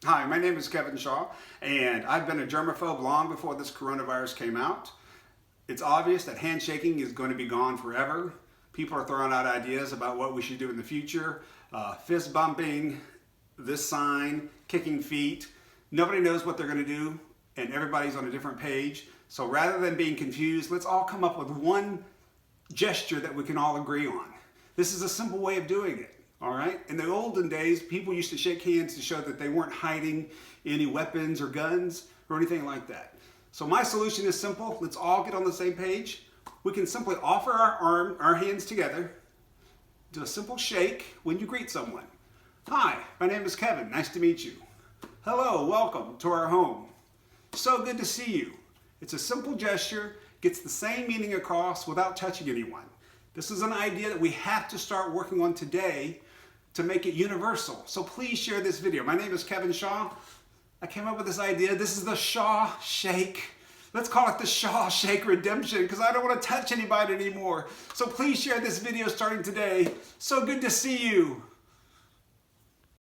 Hi, my name is Kevin Shaw, and I've been a germaphobe long before this coronavirus came out. It's obvious that handshaking is going to be gone forever. People are throwing out ideas about what we should do in the future. Fist bumping, this sign, kicking feet. Nobody knows what they're going to do, and everybody's on a different page. So rather than being confused, let's all come up with one gesture that we can all agree on. This is a simple way of doing it. All right. In the olden days, people used to shake hands to show that they weren't hiding any weapons or guns or anything like that. So my solution is simple. Let's all get on the same page. We can simply offer our hands together, do a simple shake when you greet someone. Hi, my name is Kevin. Nice to meet you. Hello, welcome to our home. So good to see you. It's a simple gesture, gets the same meaning across without touching anyone. This is an idea that we have to start working on today to make it universal. So please share this video. My name is Kevin Shaw. I came up with this idea. This is the Shaw Shake. Let's call it the Shaw Shake Redemption because I don't want to touch anybody anymore. So please share this video starting today. So good to see you.